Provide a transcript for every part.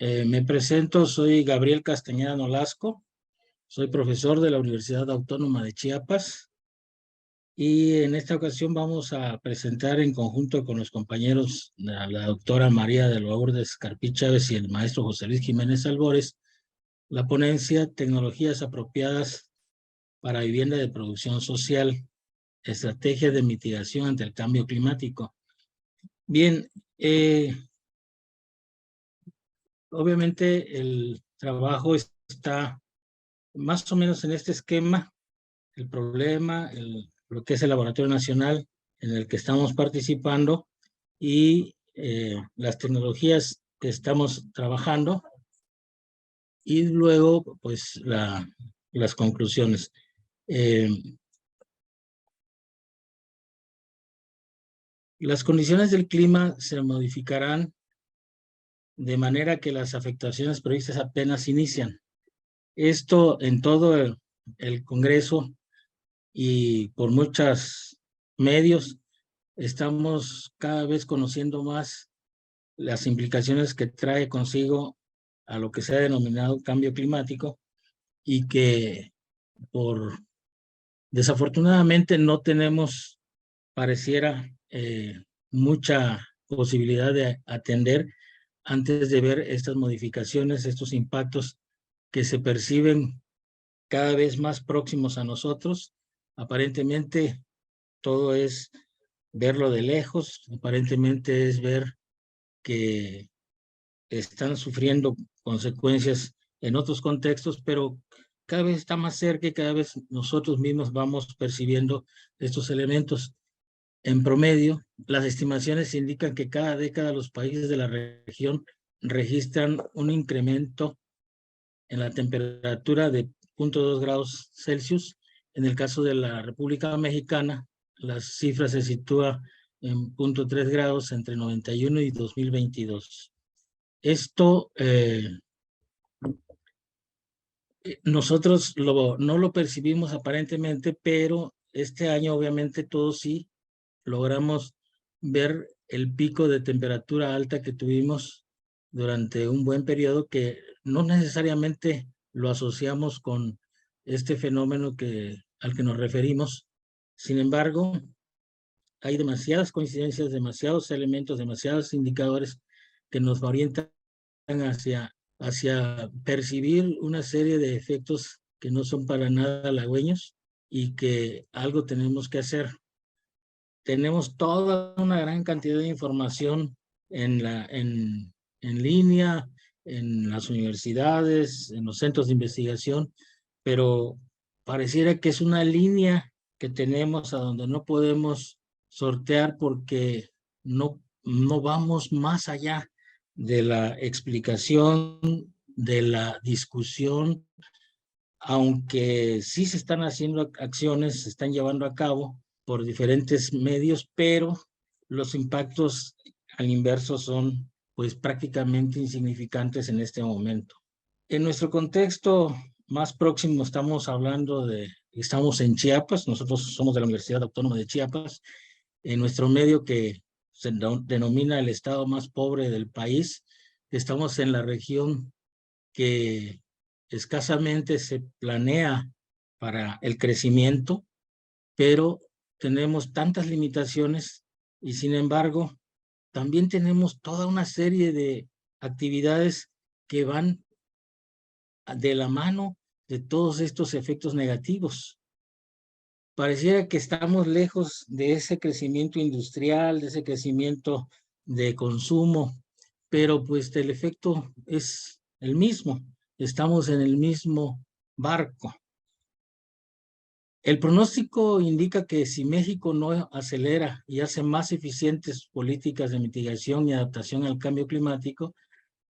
Me presento, soy Gabriel Castañeda Nolasco, soy profesor de la Universidad Autónoma de Chiapas y en esta ocasión vamos a presentar en conjunto con los compañeros, la doctora María de Lourdes Carpí Chávez y el maestro José Luis Jiménez Albores, la ponencia Tecnologías apropiadas para vivienda de producción social, estrategias de mitigación ante el cambio climático. Bien, obviamente el trabajo está más o menos en este esquema, el problema, lo que es el Laboratorio Nacional en el que estamos participando y las tecnologías que estamos trabajando y luego pues las conclusiones. Las condiciones del clima se modificarán de manera que las afectaciones previstas apenas inician. Esto en todo el Congreso y por muchos medios estamos cada vez conociendo más las implicaciones que trae consigo a lo que se ha denominado cambio climático y que desafortunadamente no tenemos, pareciera, mucha posibilidad de atender antes de ver estas modificaciones, estos impactos que se perciben cada vez más próximos a nosotros. Aparentemente todo es verlo de lejos, aparentemente es ver que están sufriendo consecuencias en otros contextos, pero cada vez está más cerca y cada vez nosotros mismos vamos percibiendo estos elementos. En promedio, las estimaciones indican que cada década los países de la región registran un incremento en la temperatura de 0.2 grados Celsius. En el caso de la República Mexicana, las cifras se sitúan en 0.3 grados entre 91 y 2022. Esto nosotros no lo percibimos aparentemente, pero este año obviamente todos sí logramos ver el pico de temperatura alta que tuvimos durante un buen periodo que no necesariamente lo asociamos con este fenómeno al que nos referimos. Sin embargo, hay demasiadas coincidencias, demasiados elementos, demasiados indicadores que nos orientan hacia percibir una serie de efectos que no son para nada halagüeños y que algo tenemos que hacer. Tenemos toda una gran cantidad de información en línea, en las universidades, en los centros de investigación, pero pareciera que es una línea que tenemos a donde no podemos sortear porque no vamos más allá de la explicación, de la discusión, aunque sí se están haciendo acciones, se están llevando a cabo por diferentes medios, pero los impactos al inverso son pues prácticamente insignificantes en este momento. En nuestro contexto más próximo estamos en Chiapas, nosotros somos de la Universidad Autónoma de Chiapas, en nuestro medio que se denomina el estado más pobre del país, estamos en la región que escasamente se planea para el crecimiento, pero tenemos tantas limitaciones y sin embargo también tenemos toda una serie de actividades que van de la mano de todos estos efectos negativos. Pareciera que estamos lejos de ese crecimiento industrial, de ese crecimiento de consumo, pero pues el efecto es el mismo. Estamos en el mismo barco. El pronóstico indica que si México no acelera y hace más eficientes sus políticas de mitigación y adaptación al cambio climático,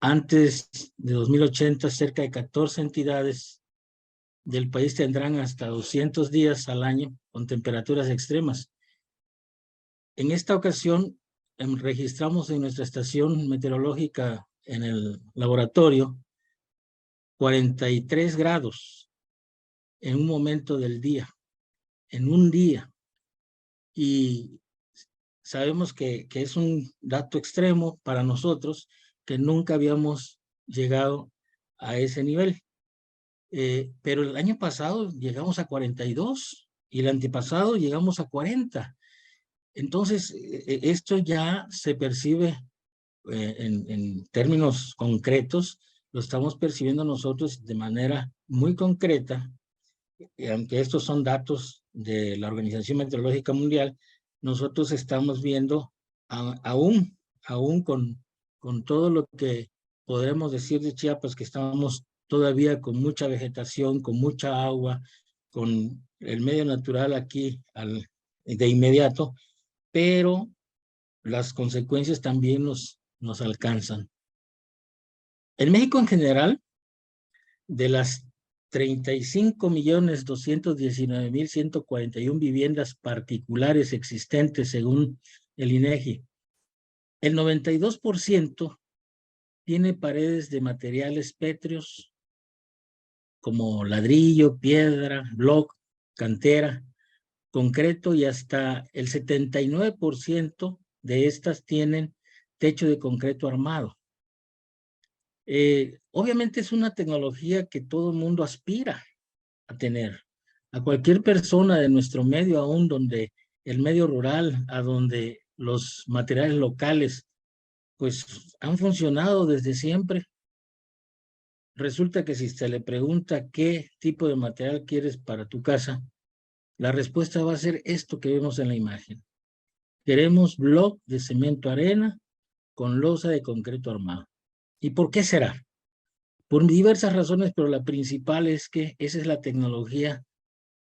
antes de 2080, cerca de 14 entidades del país tendrán hasta 200 días al año con temperaturas extremas. En esta ocasión, registramos en nuestra estación meteorológica en el laboratorio 43 grados en un momento del día, en un día. Y sabemos que es un dato extremo para nosotros que nunca habíamos llegado a ese nivel. Pero el año pasado llegamos a 42 y el antepasado llegamos a 40. Entonces, esto ya se percibe en términos concretos, lo estamos percibiendo nosotros de manera muy concreta, y aunque estos son datos de la Organización Meteorológica Mundial, nosotros estamos viendo aún con todo lo que podremos decir de Chiapas, que estamos todavía con mucha vegetación, con mucha agua, con el medio natural aquí de inmediato, pero las consecuencias también nos alcanzan. En México en general, de las 35.219.141 viviendas particulares existentes según el INEGI, el 92% tiene paredes de materiales pétreos como ladrillo, piedra, bloc, cantera, concreto, y hasta el 79% de estas tienen techo de concreto armado. Obviamente es una tecnología que todo el mundo aspira a tener. A cualquier persona de nuestro medio, aún donde el medio rural, a donde los materiales locales, pues han funcionado desde siempre. Resulta que si se le pregunta qué tipo de material quieres para tu casa, la respuesta va a ser esto que vemos en la imagen. Queremos bloc de cemento arena con losa de concreto armado. ¿Y por qué será? Por diversas razones, pero la principal es que esa es la tecnología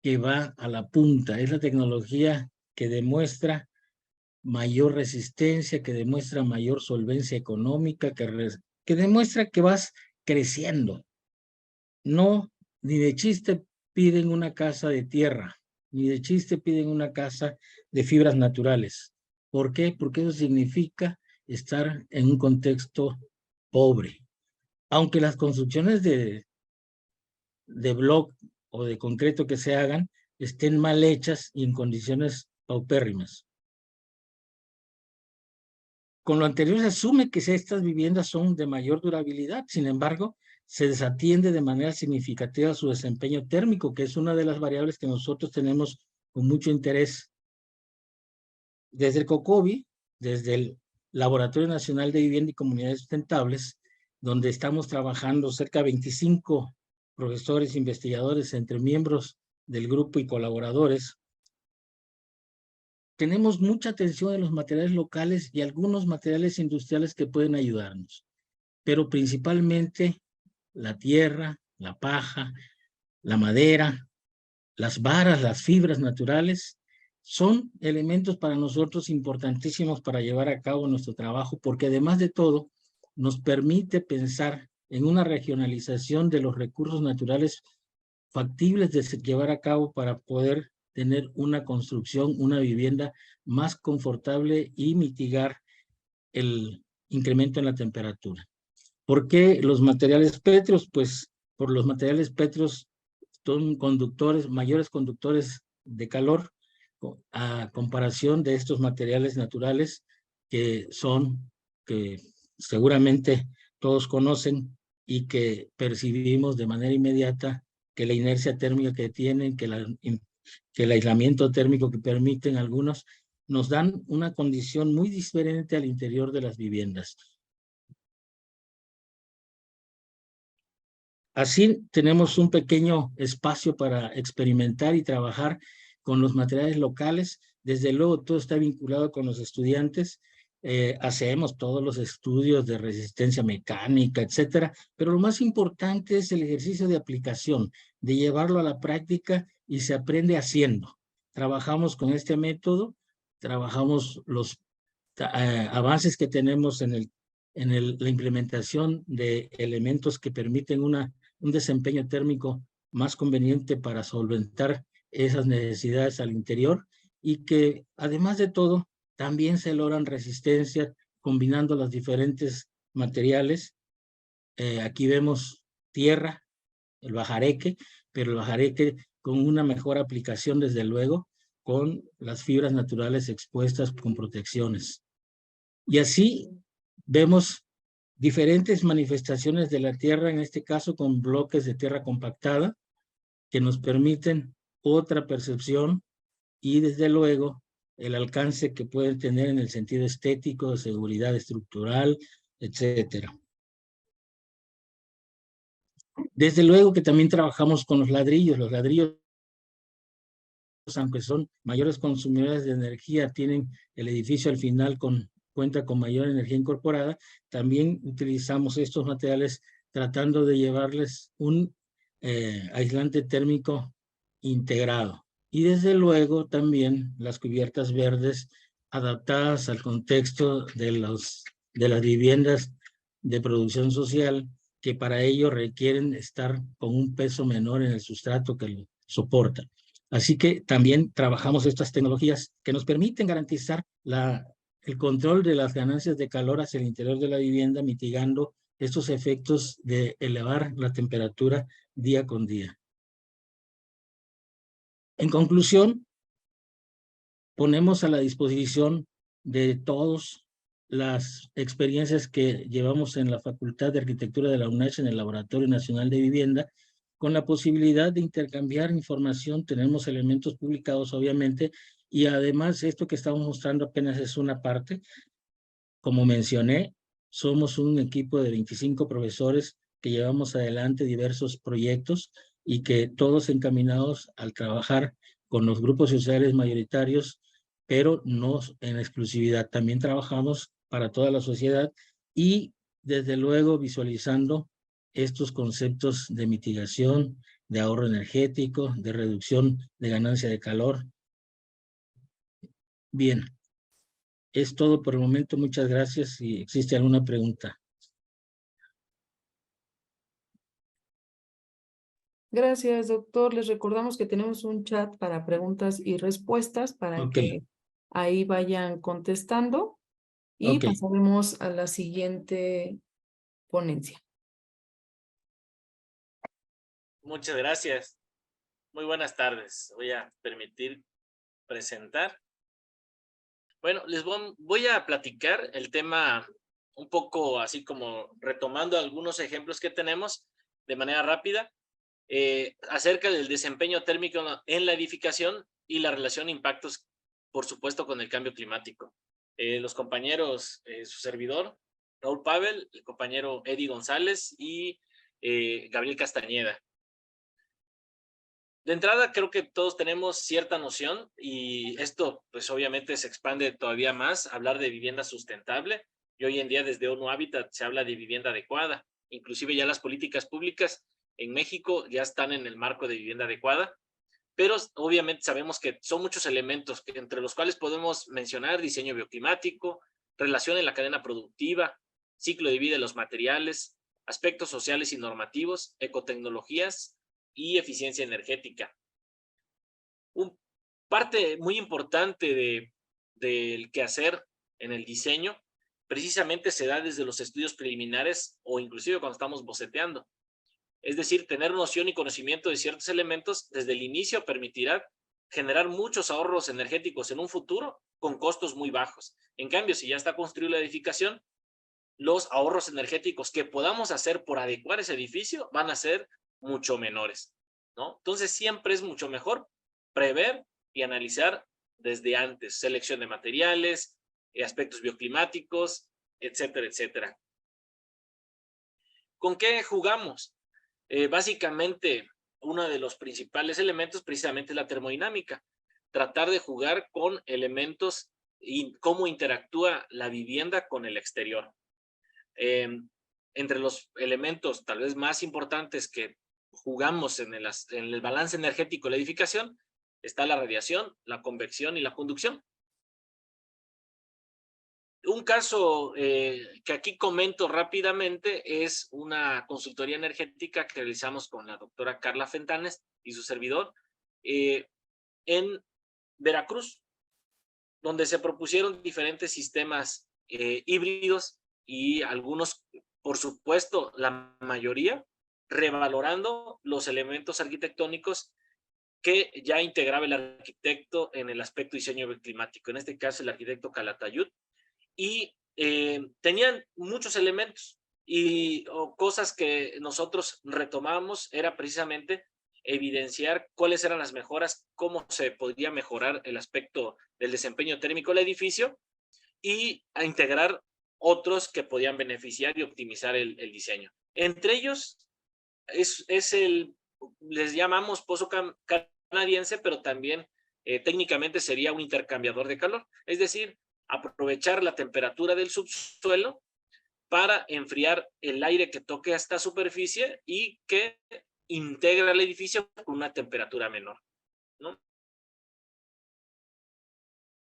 que va a la punta, es la tecnología que demuestra mayor resistencia, que demuestra mayor solvencia económica, que demuestra que vas creciendo. No, ni de chiste piden una casa de tierra, ni de chiste piden una casa de fibras naturales. ¿Por qué? Porque eso significa estar en un contexto pobre. Aunque las construcciones de bloc o de concreto que se hagan estén mal hechas y en condiciones paupérrimas. Con lo anterior se asume que estas viviendas son de mayor durabilidad, sin embargo, se desatiende de manera significativa su desempeño térmico, que es una de las variables que nosotros tenemos con mucho interés. Desde el COCOVI, desde el Laboratorio Nacional de Vivienda y Comunidades Sustentables, donde estamos trabajando cerca de 25 profesores, investigadores, entre miembros del grupo y colaboradores, tenemos mucha atención en los materiales locales y algunos materiales industriales que pueden ayudarnos, pero principalmente la tierra, la paja, la madera, las varas, las fibras naturales, son elementos para nosotros importantísimos para llevar a cabo nuestro trabajo, porque además de todo, nos permite pensar en una regionalización de los recursos naturales factibles de llevar a cabo para poder tener una construcción, una vivienda más confortable y mitigar el incremento en la temperatura. ¿Por qué los materiales pétreos? Pues por los materiales pétreos son conductores, mayores conductores de calor a comparación de estos materiales naturales que seguramente todos conocen y que percibimos de manera inmediata que la inercia térmica que tienen, que el aislamiento térmico que permiten algunos, nos dan una condición muy diferente al interior de las viviendas. Así tenemos un pequeño espacio para experimentar y trabajar con los materiales locales. Desde luego todo está vinculado con los estudiantes. Hacemos todos los estudios de resistencia mecánica, etcétera, pero lo más importante es el ejercicio de aplicación, de llevarlo a la práctica, y se aprende haciendo. Trabajamos con este método, trabajamos los avances que tenemos en la implementación de elementos que permiten un desempeño térmico más conveniente para solventar esas necesidades al interior, y que además de todo también se logran resistencia combinando los diferentes materiales. Aquí vemos tierra, el bajareque, pero el bajareque con una mejor aplicación, desde luego, con las fibras naturales expuestas con protecciones. Y así vemos diferentes manifestaciones de la tierra, en este caso con bloques de tierra compactada, que nos permiten otra percepción y desde luego el alcance que pueden tener en el sentido estético, de seguridad estructural, etcétera. Desde luego que también trabajamos con los ladrillos. Los ladrillos, aunque son mayores consumidores de energía, tienen el edificio al final cuenta con mayor energía incorporada. También utilizamos estos materiales tratando de llevarles un aislante térmico integrado. Y desde luego también las cubiertas verdes adaptadas al contexto de las viviendas de producción social, que para ello requieren estar con un peso menor en el sustrato que lo soporta. Así que también trabajamos estas tecnologías que nos permiten garantizar el control de las ganancias de calor hacia el interior de la vivienda, mitigando estos efectos de elevar la temperatura día con día. En conclusión, ponemos a la disposición de todos las experiencias que llevamos en la Facultad de Arquitectura de la UNACH en el Laboratorio Nacional de Vivienda, con la posibilidad de intercambiar información. Tenemos elementos publicados, obviamente, y además esto que estamos mostrando apenas es una parte. Como mencioné, somos un equipo de 25 profesores que llevamos adelante diversos proyectos y que todos encaminados al trabajar con los grupos sociales mayoritarios, pero no en exclusividad. También trabajamos para toda la sociedad y desde luego visualizando estos conceptos de mitigación, de ahorro energético, de reducción de ganancia de calor. Bien, es todo por el momento. Muchas gracias. Si existe alguna pregunta. Gracias, doctor. Les recordamos que tenemos un chat para preguntas y respuestas para que ahí vayan contestando y pasaremos a la siguiente ponencia. Muchas gracias. Muy buenas tardes. Voy a permitir presentar. Bueno, les voy a platicar el tema un poco así como retomando algunos ejemplos que tenemos de manera rápida acerca del desempeño térmico en la edificación y la relación impactos, por supuesto, con el cambio climático. Los compañeros, su servidor, Raúl Pavel, el compañero Eddie González y Gabriel Castañeda. De entrada, creo que todos tenemos cierta noción y esto, pues obviamente se expande todavía más, hablar de vivienda sustentable. Y hoy en día desde ONU Habitat se habla de vivienda adecuada. Inclusive ya las políticas públicas en México ya están en el marco de vivienda adecuada, pero obviamente sabemos que son muchos elementos entre los cuales podemos mencionar diseño bioclimático, relación en la cadena productiva, ciclo de vida de los materiales, aspectos sociales y normativos, ecotecnologías y eficiencia energética. Parte muy importante del quehacer en el diseño precisamente se da desde los estudios preliminares o inclusive cuando estamos boceteando. Es decir, tener noción y conocimiento de ciertos elementos desde el inicio permitirá generar muchos ahorros energéticos en un futuro con costos muy bajos. En cambio, si ya está construida la edificación, los ahorros energéticos que podamos hacer por adecuar ese edificio van a ser mucho menores, ¿no? Entonces siempre es mucho mejor prever y analizar desde antes, selección de materiales, aspectos bioclimáticos, etcétera, etcétera. ¿Con qué jugamos? Básicamente, uno de los principales elementos precisamente es la termodinámica. Tratar de jugar con elementos y cómo interactúa la vivienda con el exterior. Entre los elementos tal vez más importantes que jugamos en el balance energético de la edificación está la radiación, la convección y la conducción. Un caso que aquí comento rápidamente es una consultoría energética que realizamos con la doctora Carla Fentanes y su servidor en Veracruz, donde se propusieron diferentes sistemas híbridos y algunos, por supuesto, la mayoría, revalorando los elementos arquitectónicos que ya integraba el arquitecto en el aspecto diseño climático, en este caso el arquitecto Calatayud, y tenían muchos elementos. o cosas que nosotros retomamos era precisamente evidenciar cuáles eran las mejoras, cómo se podría mejorar el aspecto del desempeño térmico del edificio y a integrar otros que podían beneficiar y optimizar el diseño. Entre ellos les llamamos pozo canadiense, pero también técnicamente sería un intercambiador de calor, es decir, aprovechar la temperatura del subsuelo para enfriar el aire que toque a esta superficie y que integra el edificio con una temperatura menor, ¿no?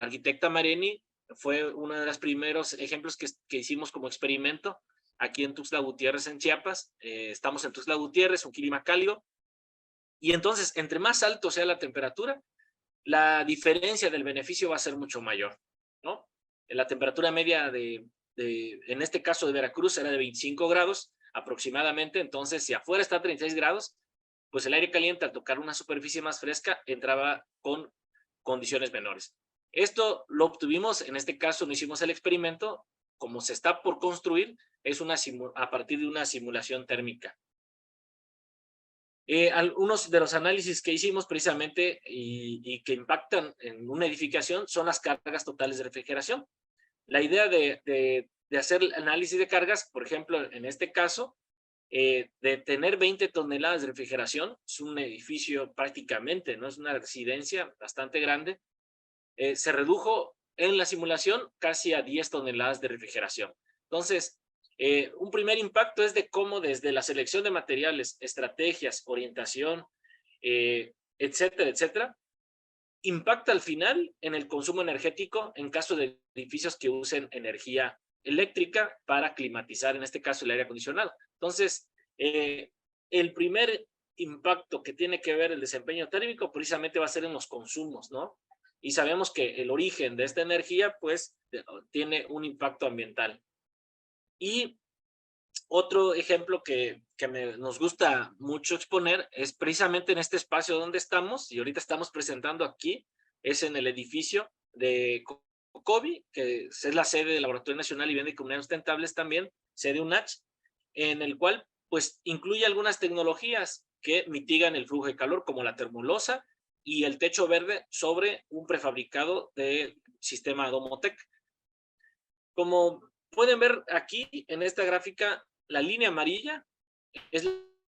La arquitecta Mareni fue uno de los primeros ejemplos que hicimos como experimento aquí en Tuxtla Gutiérrez, en Chiapas. Estamos en Tuxtla Gutiérrez, un clima cálido, y entonces, entre más alto sea la temperatura, la diferencia del beneficio va a ser mucho mayor, ¿no? La temperatura media en este caso de Veracruz era de 25 grados aproximadamente, entonces si afuera está a 36 grados, pues el aire caliente al tocar una superficie más fresca entraba con condiciones menores. Esto lo obtuvimos, en este caso no hicimos el experimento, como se está por construir, es a partir de una simulación térmica. Algunos de los análisis que hicimos precisamente y que impactan en una edificación son las cargas totales de refrigeración. La idea de hacer el análisis de cargas, por ejemplo, en este caso, de tener 20 toneladas de refrigeración, es un edificio prácticamente, ¿no? Es una residencia bastante grande, se redujo en la simulación casi a 10 toneladas de refrigeración. Entonces, un primer impacto es de cómo desde la selección de materiales, estrategias, orientación, etcétera, etcétera, impacta al final en el consumo energético en caso de edificios que usen energía eléctrica para climatizar, en este caso el aire acondicionado. Entonces, el primer impacto que tiene que ver el desempeño térmico precisamente va a ser en los consumos, ¿no? Y sabemos que el origen de esta energía, pues, tiene un impacto ambiental. Y otro ejemplo que nos gusta mucho exponer es precisamente en este espacio donde estamos, y ahorita estamos presentando aquí, es en el edificio de COBI, que es la sede del Laboratorio Nacional de Vivienda y Comunidades Sustentables también, sede UNACH, en el cual pues incluye algunas tecnologías que mitigan el flujo de calor, como la termolosa y el techo verde sobre un prefabricado del sistema Domotec. Como pueden ver aquí en esta gráfica, la línea amarilla es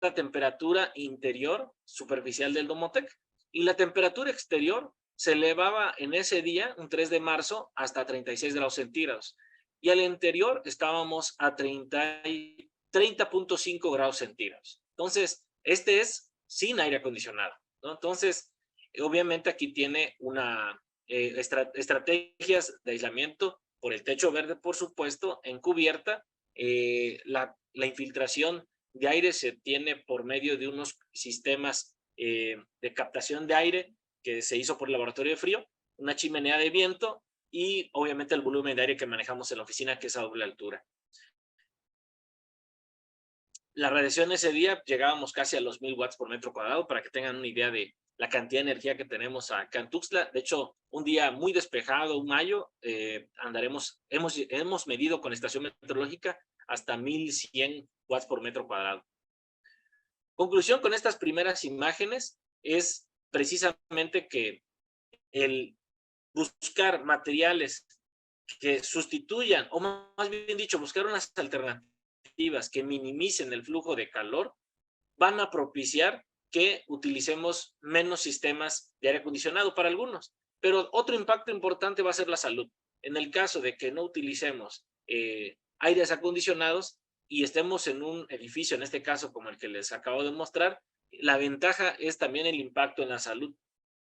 la temperatura interior superficial del Domotec y la temperatura exterior se elevaba en ese día, un 3 de marzo, hasta 36 grados centígrados. Y al interior estábamos a 30.5 grados centígrados. Entonces, este es sin aire acondicionado, ¿no? Entonces, obviamente aquí tiene una estrategias de aislamiento por el techo verde, por supuesto, encubierta. La infiltración de aire se tiene por medio de unos sistemas de captación de aire que se hizo por el laboratorio de frío, una chimenea de viento y obviamente el volumen de aire que manejamos en la oficina, que es a doble altura. La radiación ese día llegábamos casi a los 1000 watts por metro cuadrado, para que tengan una idea de la cantidad de energía que tenemos acá en Tuxtla. De hecho, un día muy despejado, un mayo, hemos medido con estación meteorológica hasta 1100 watts por metro cuadrado. Conclusión con estas primeras imágenes es precisamente que el buscar materiales que sustituyan, o más bien dicho, buscar unas alternativas que minimicen el flujo de calor, van a propiciar que utilicemos menos sistemas de aire acondicionado para algunos. Pero otro impacto importante va a ser la salud. En el caso de que no utilicemos aires acondicionados y estemos en un edificio, en este caso como el que les acabo de mostrar, la ventaja es también el impacto en la salud,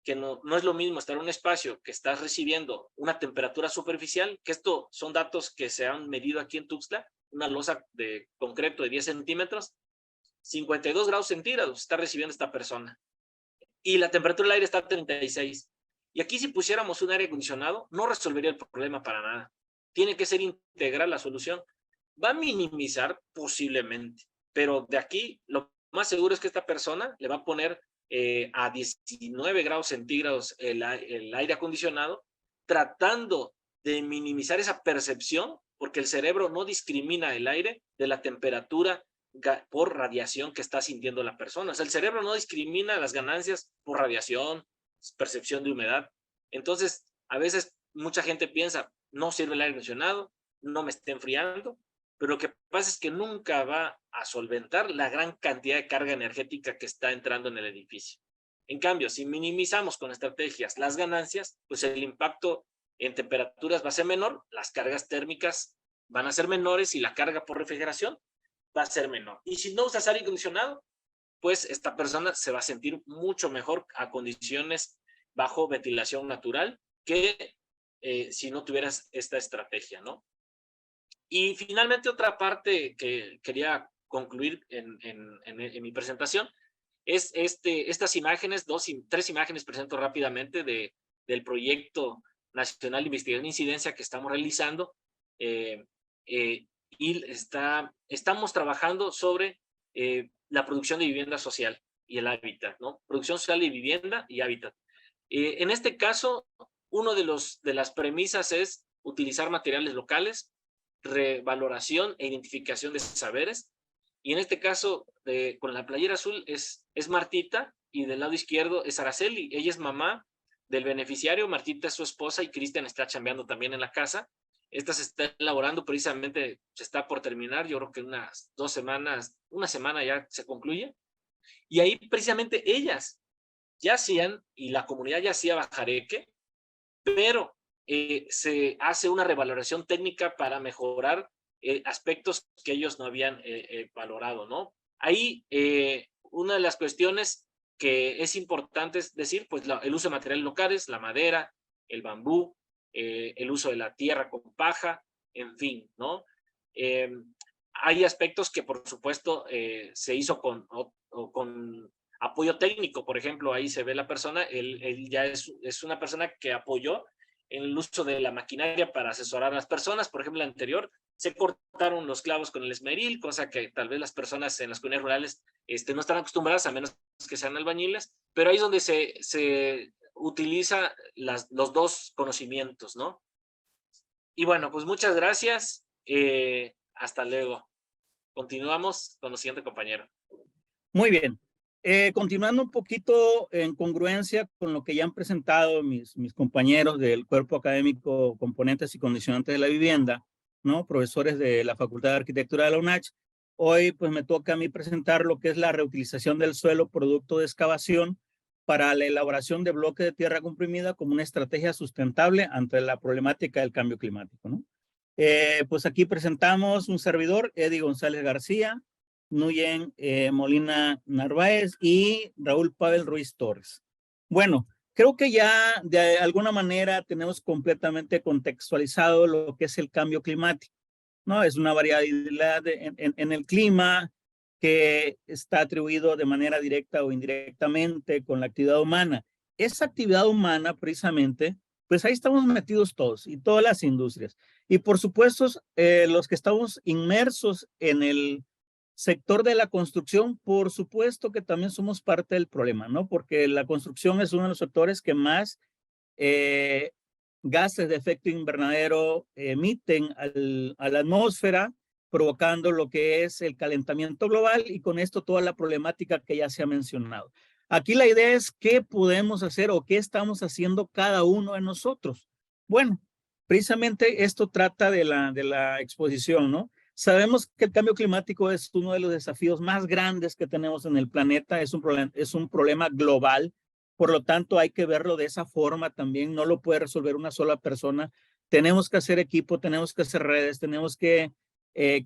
que no es lo mismo estar en un espacio que estás recibiendo una temperatura superficial, que esto son datos que se han medido aquí en Tuxtla, una losa de concreto de 10 centímetros, 52 grados centígrados está recibiendo esta persona. Y la temperatura del aire está a 36. Y aquí si pusiéramos un aire acondicionado, no resolvería el problema para nada. Tiene que ser integral la solución. Va a minimizar posiblemente, pero de aquí lo más seguro es que esta persona le va a poner a 19 grados centígrados el aire acondicionado, tratando de minimizar esa percepción porque el cerebro no discrimina el aire de la temperatura por radiación que está sintiendo la persona. O sea, el cerebro no discrimina las ganancias por radiación, percepción de humedad. Entonces, a veces mucha gente piensa, no sirve el aire acondicionado, no me está enfriando, pero lo que pasa es que nunca va a solventar la gran cantidad de carga energética que está entrando en el edificio. En cambio, si minimizamos con estrategias las ganancias, pues el impacto en temperaturas va a ser menor, las cargas térmicas van a ser menores y la carga por refrigeración va a ser menor. Y si no usas aire acondicionado, pues esta persona se va a sentir mucho mejor a condiciones bajo ventilación natural que si no tuvieras esta estrategia, ¿no? Y finalmente otra parte que quería concluir en mi presentación es estas imágenes, tres imágenes presento rápidamente del proyecto nacional de investigación de incidencia que estamos realizando y estamos trabajando sobre la producción de vivienda social y el hábitat, ¿no? Producción social de vivienda y hábitat. En este caso, uno de las premisas es utilizar materiales locales, revaloración e identificación de saberes. Y en este caso, con la playera azul es Martita y del lado izquierdo es Araceli. Ella es mamá del beneficiario, Martita es su esposa y Cristian está chambeando también en la casa. Esta se está elaborando precisamente, se está por terminar, yo creo que unas 2 semanas, una semana ya se concluye. Y ahí precisamente ellas ya hacían, y la comunidad ya hacía bajareque, pero se hace una revaloración técnica para mejorar aspectos que ellos no habían valorado, ¿no? Ahí una de las cuestiones que es importante es decir, pues el uso de materiales locales, la madera, el bambú, el uso de la tierra con paja, en fin, ¿no? Hay aspectos que por supuesto se hizo con apoyo técnico, por ejemplo, ahí se ve la persona, él ya es una persona que apoyó en el uso de la maquinaria para asesorar a las personas. Por ejemplo, la anterior se cortaron los clavos con el esmeril, cosa que tal vez las personas en las comunidades rurales no están acostumbradas, a menos que sean albañiles, pero ahí es donde se utiliza los dos conocimientos, ¿no? Y bueno, pues muchas gracias. Hasta luego. Continuamos con el siguiente compañero. Muy bien. Continuando un poquito en congruencia con lo que ya han presentado mis compañeros del Cuerpo Académico Componentes y Condicionantes de la Vivienda, ¿no? Profesores de la Facultad de Arquitectura de la UNACH, hoy pues me toca a mí presentar lo que es la reutilización del suelo producto de excavación para la elaboración de bloques de tierra comprimida como una estrategia sustentable ante la problemática del cambio climático, ¿no? Pues aquí presentamos un servidor, Eddie González García, Nuyen Molina Narváez y Raúl Pavel Ruiz Torres. Bueno, creo que ya de alguna manera tenemos completamente contextualizado lo que es el cambio climático, ¿no? Es una variabilidad en el clima que está atribuido de manera directa o indirectamente con la actividad humana. Esa actividad humana, precisamente, pues ahí estamos metidos todos y todas las industrias. Y por supuesto, los que estamos inmersos en el sector de la construcción, por supuesto que también somos parte del problema, ¿no? Porque la construcción es uno de los sectores que más gases de efecto invernadero emiten a la atmósfera, provocando lo que es el calentamiento global y con esto toda la problemática que ya se ha mencionado. Aquí la idea es qué podemos hacer o qué estamos haciendo cada uno de nosotros. Bueno, precisamente esto trata de la exposición, ¿no? Sabemos que el cambio climático es uno de los desafíos más grandes que tenemos en el planeta, es un problema global, por lo tanto hay que verlo de esa forma también, no lo puede resolver una sola persona, tenemos que hacer equipo, tenemos que hacer redes, tenemos que,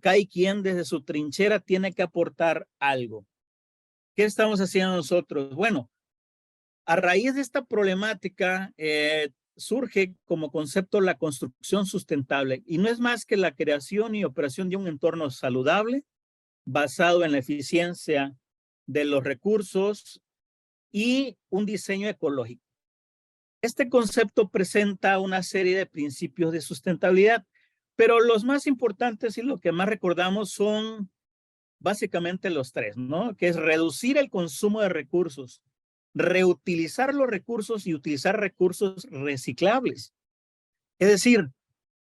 cada quien desde su trinchera tiene que aportar algo. ¿Qué estamos haciendo nosotros? Bueno, a raíz de esta problemática, surge como concepto la construcción sustentable y no es más que la creación y operación de un entorno saludable basado en la eficiencia de los recursos y un diseño ecológico. Este concepto presenta una serie de principios de sustentabilidad, pero los más importantes y lo que más recordamos son básicamente los tres, ¿no? Que es reducir el consumo de recursos, reutilizar los recursos y utilizar recursos reciclables. Es decir,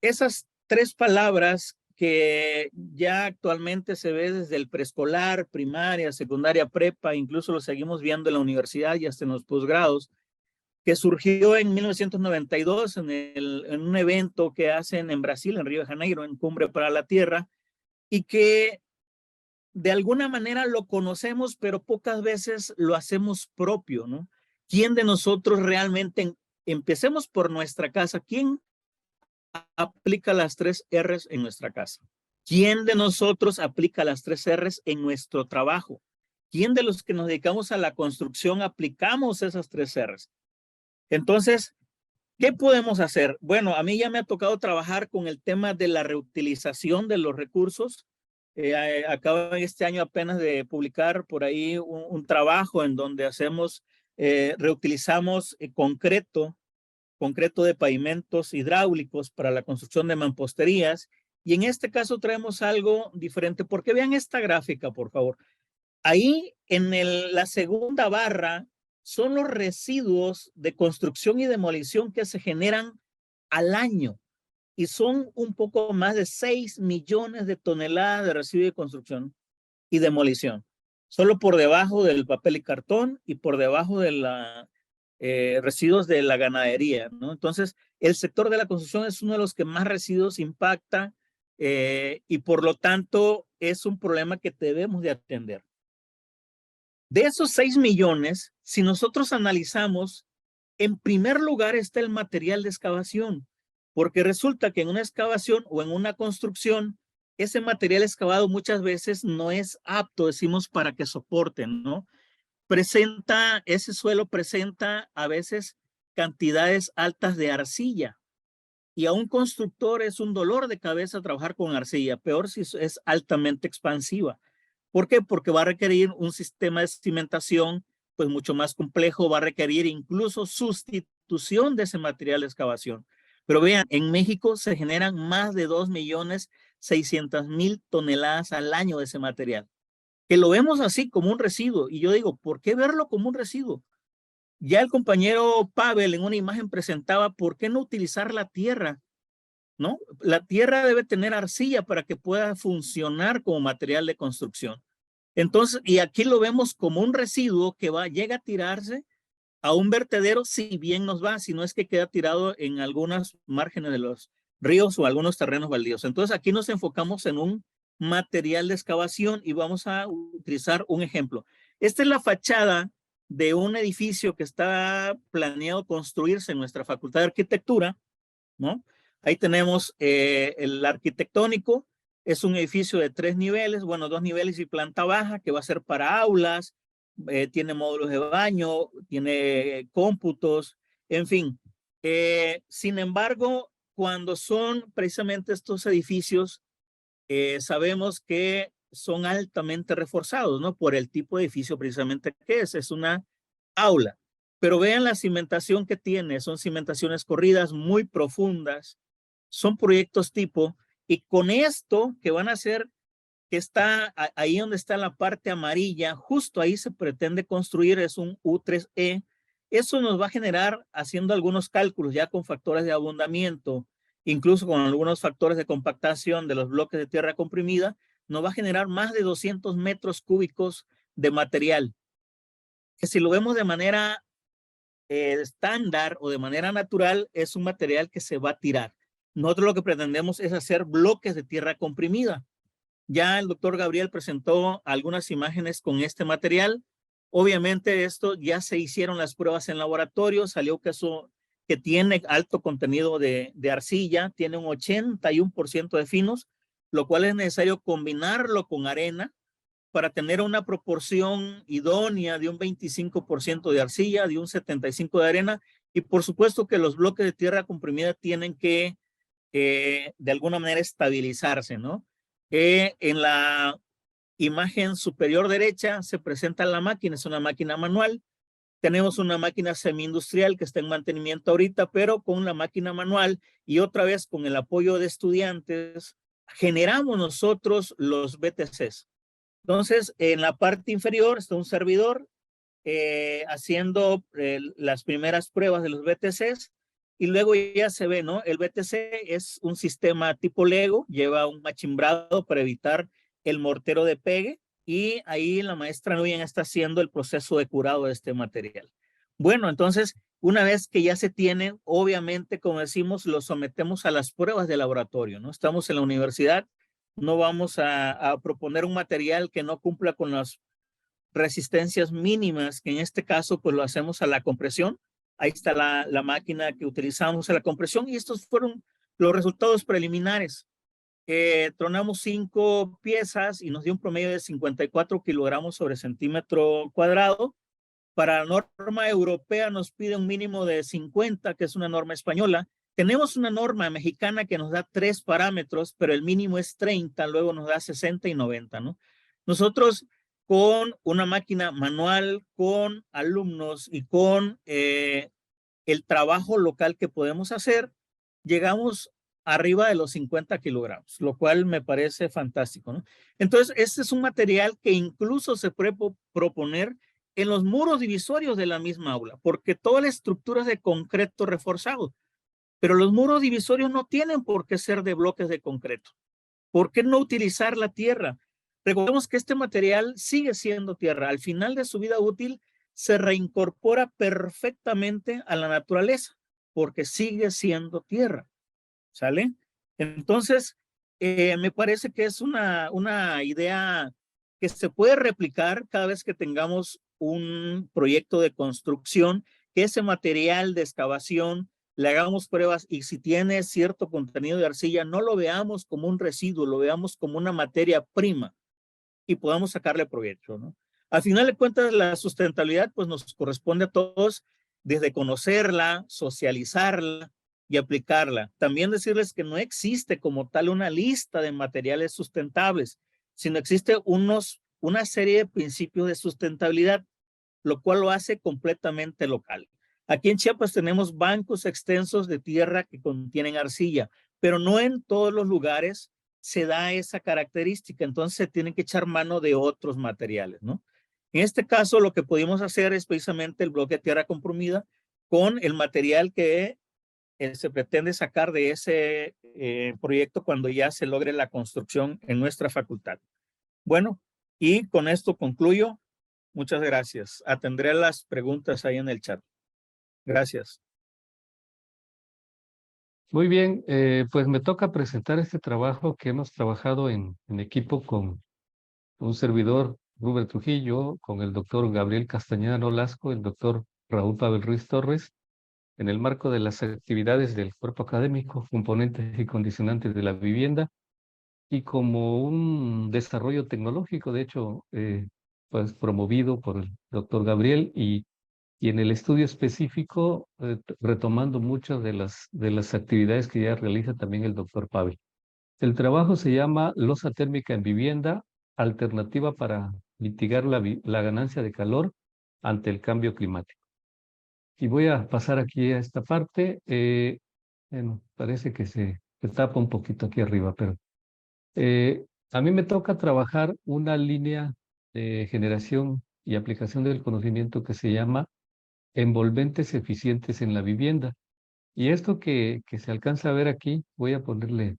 esas tres palabras que ya actualmente se ve desde el preescolar, primaria, secundaria, prepa, incluso lo seguimos viendo en la universidad y hasta en los posgrados, que surgió en 1992 en un evento que hacen en Brasil, en Río de Janeiro, en Cumbre para la Tierra, y que de alguna manera lo conocemos, pero pocas veces lo hacemos propio, ¿no? ¿Quién de nosotros realmente, empecemos por nuestra casa, quién aplica las 3 R's en nuestra casa? ¿Quién de nosotros aplica las 3 R's en nuestro trabajo? ¿Quién de los que nos dedicamos a la construcción aplicamos esas 3 R's? Entonces, ¿qué podemos hacer? Bueno, a mí ya me ha tocado trabajar con el tema de la reutilización de los recursos. Acabo este año apenas de publicar por ahí un trabajo en donde hacemos, reutilizamos concreto de pavimentos hidráulicos para la construcción de mamposterías. Y en este caso traemos algo diferente, porque vean esta gráfica, por favor. Ahí en la segunda barra son los residuos de construcción y demolición que se generan al año. Y son un poco más de 6 millones de toneladas de residuos de construcción y demolición. Solo por debajo del papel y cartón y por debajo de la residuos de la ganadería, ¿no? Entonces, el sector de la construcción es uno de los que más residuos impacta y por lo tanto es un problema que debemos de atender. De esos 6 millones, si nosotros analizamos, en primer lugar está el material de excavación, porque resulta que en una excavación o en una construcción, ese material excavado muchas veces no es apto, decimos, para que soporten, ¿no? Ese suelo presenta a veces cantidades altas de arcilla y a un constructor es un dolor de cabeza trabajar con arcilla, peor si es altamente expansiva. ¿Por qué? Porque va a requerir un sistema de cimentación pues mucho más complejo, va a requerir incluso sustitución de ese material de excavación. Pero vean, en México se generan más de 2.600.000 toneladas al año de ese material, que lo vemos así como un residuo. Y yo digo, ¿por qué verlo como un residuo? Ya el compañero Pavel en una imagen presentaba, ¿por qué no utilizar la tierra? ¿No? La tierra debe tener arcilla para que pueda funcionar como material de construcción. Entonces, y aquí lo vemos como un residuo que llega a tirarse a un vertedero, si bien nos va, si no es que queda tirado en algunas márgenes de los ríos o algunos terrenos baldíos. Entonces, aquí nos enfocamos en un material de excavación y vamos a utilizar un ejemplo. Esta es la fachada de un edificio que está planeado construirse en nuestra Facultad de Arquitectura, ¿no? Ahí tenemos el arquitectónico, es un edificio de 3 niveles, bueno, 2 niveles y planta baja, que va a ser para aulas, tiene módulos de baño, tiene cómputos, en fin. Sin embargo, cuando son precisamente estos edificios, sabemos que son altamente reforzados, ¿no? Por el tipo de edificio precisamente que es una aula. Pero vean la cimentación que tiene, son cimentaciones corridas muy profundas, son proyectos tipo, y con esto que van a hacer, que está ahí donde está la parte amarilla, justo ahí se pretende construir, es un U3E, eso nos va a generar, haciendo algunos cálculos ya con factores de abundamiento, incluso con algunos factores de compactación de los bloques de tierra comprimida, nos va a generar más de 200 metros cúbicos de material, que si lo vemos de manera estándar o de manera natural, es un material que se va a tirar. Nosotros lo que pretendemos es hacer bloques de tierra comprimida. Ya el doctor Gabriel presentó algunas imágenes con este material. Obviamente esto ya se hicieron las pruebas en laboratorio, salió que tiene alto contenido de arcilla, tiene un 81% de finos, lo cual es necesario combinarlo con arena para tener una proporción idónea de un 25% de arcilla, de un 75% de arena, y por supuesto que los bloques de tierra comprimida tienen que de alguna manera estabilizarse, ¿no? En la imagen superior derecha se presenta la máquina, es una máquina manual. Tenemos una máquina semi-industrial que está en mantenimiento ahorita, pero con la máquina manual y otra vez con el apoyo de estudiantes, generamos nosotros los BTCs. Entonces, en la parte inferior está un servidor haciendo las primeras pruebas de los BTCs. y luego ya se ve, ¿no? El BTC es un sistema tipo Lego, lleva un machimbrado para evitar el mortero de pegue, y ahí la maestra Nguyen está haciendo el proceso de curado de este material. Bueno, entonces, una vez que ya se tiene, obviamente, como decimos, lo sometemos a las pruebas de laboratorio, ¿no? Estamos en la universidad, no vamos a proponer un material que no cumpla con las resistencias mínimas, que en este caso pues lo hacemos a la compresión. Ahí está la máquina que utilizamos a la compresión, y estos fueron los resultados preliminares. Tronamos 5 piezas y nos dio un promedio de 54 kilogramos sobre centímetro cuadrado. Para la norma europea nos pide un mínimo de 50, que es una norma española. Tenemos una norma mexicana que nos da 3 parámetros, pero el mínimo es 30, luego nos da 60 y 90, ¿no? Nosotros, con una máquina manual, con alumnos y con el trabajo local que podemos hacer, llegamos arriba de los 50 kilogramos, lo cual me parece fantástico, ¿no? Entonces, este es un material que incluso se puede proponer en los muros divisorios de la misma aula, porque toda la estructura es de concreto reforzado, pero los muros divisorios no tienen por qué ser de bloques de concreto. ¿Por qué no utilizar la tierra? Recordemos que este material sigue siendo tierra. Al final de su vida útil, se reincorpora perfectamente a la naturaleza, porque sigue siendo tierra. ¿Sale? Entonces, me parece que es una idea que se puede replicar cada vez que tengamos un proyecto de construcción, que ese material de excavación le hagamos pruebas, y si tiene cierto contenido de arcilla, no lo veamos como un residuo, lo veamos como una materia prima y podamos sacarle provecho, ¿no? Al final de cuentas, la sustentabilidad pues nos corresponde a todos, desde conocerla, socializarla y aplicarla. También decirles que no existe como tal una lista de materiales sustentables, sino existe una serie de principios de sustentabilidad, lo cual lo hace completamente local. Aquí en Chiapas tenemos bancos extensos de tierra que contienen arcilla, pero no en todos los lugares se da esa característica, entonces se tiene que echar mano de otros materiales, ¿no? En este caso, lo que pudimos hacer es precisamente el bloque de tierra comprimida con el material que se pretende sacar de ese proyecto cuando ya se logre la construcción en nuestra facultad. Bueno, y con esto concluyo. Muchas gracias. Atendré las preguntas ahí en el chat. Gracias. Muy bien, pues me toca presentar este trabajo que hemos trabajado en equipo con un servidor, Rubén Trujillo, con el doctor Gabriel Castañeda Nolasco, el doctor Raúl Pavel Ruiz Torres, en el marco de las actividades del cuerpo académico, componentes y condicionantes de la vivienda, y como un desarrollo tecnológico, de hecho, pues promovido por el doctor Gabriel, y en el estudio específico, retomando muchas de las actividades que ya realiza también el doctor Pavel. El trabajo se llama Losa térmica en vivienda, alternativa para mitigar la ganancia de calor ante el cambio climático. Y voy a pasar aquí a esta parte. Bueno, parece que se tapa un poquito aquí arriba, pero a mí me toca trabajar una línea de generación y aplicación del conocimiento que se llama envolventes eficientes en la vivienda. Y esto que se alcanza a ver aquí, voy a ponerle,